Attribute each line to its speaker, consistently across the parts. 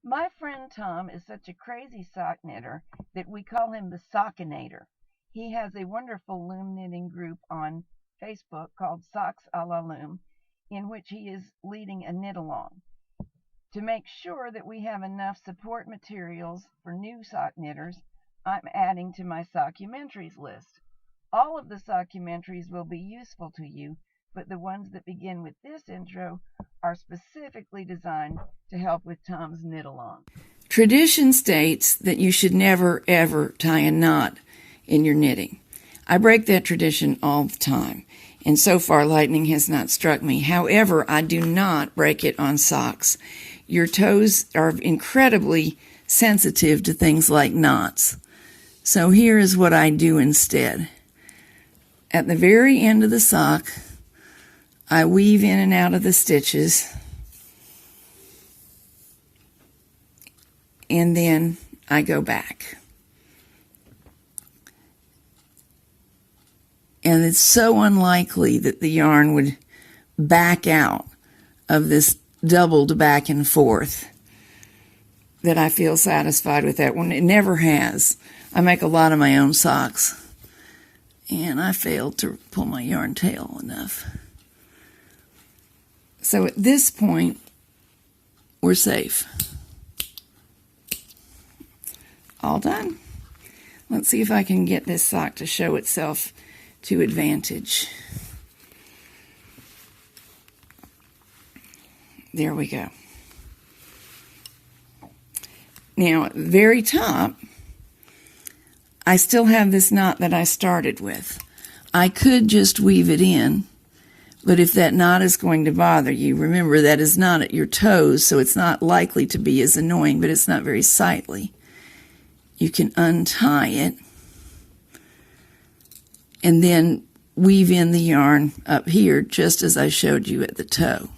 Speaker 1: My friend Tom is such a crazy sock knitter that we call him the Sockinator. He has a wonderful loom knitting group on Facebook called Socks a la Loom, in which he is leading a knit along. To make sure that we have enough support materials for new sock knitters, I'm adding to my Sockumentaries list. All of the Sockumentaries will be useful to you, but the ones that begin with this intro are specifically designed to help with Tom's knit along.
Speaker 2: Tradition states that you should never, ever tie a knot in your knitting. I break that tradition all the time, and so far lightning has not struck me. However, I do not break it on socks. Your toes are incredibly sensitive to things like knots. So here is what I do instead. At the very end of the sock, I weave in and out of the stitches, and then I go back. And it's so unlikely that the yarn would back out of this doubled back and forth that I feel satisfied with that one. It never has. I make a lot of my own socks, and I failed to pull my yarn tail enough. So at this point, we're safe. All done. Let's see if I can get this sock to show itself to advantage. There we go. Now, at the very top, I still have this knot that I started with. I could just weave it in, but if that knot is going to bother you, remember that is not at your toes, so it's not likely to be as annoying, but it's not very sightly. You can untie it and then weave in the yarn up here just as I showed you at the toe.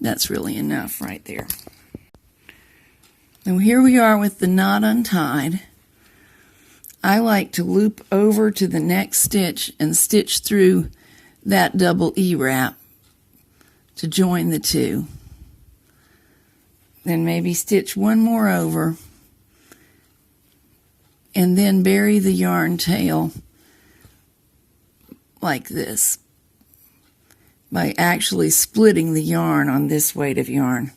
Speaker 2: That's really enough right there. Now here we are with the knot untied. I like to loop over to the next stitch and stitch through that double E-wrap to join the two. Then maybe stitch one more over and then bury the yarn tail like this by actually splitting the yarn on this weight of yarn.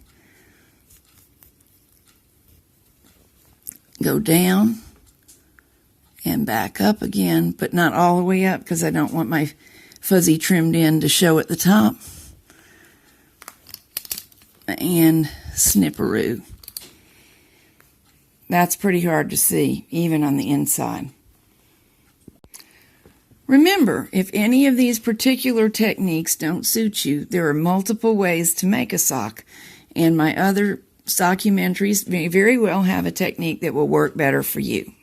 Speaker 2: Go down and back up again, but not all the way up because I don't want my fuzzy trimmed end to show at the top. And snipperoo. That's pretty hard to see, even on the inside. Remember, if any of these particular techniques don't suit you, there are multiple ways to make a sock, and my other Sockumentaries may very well have a technique that will work better for you.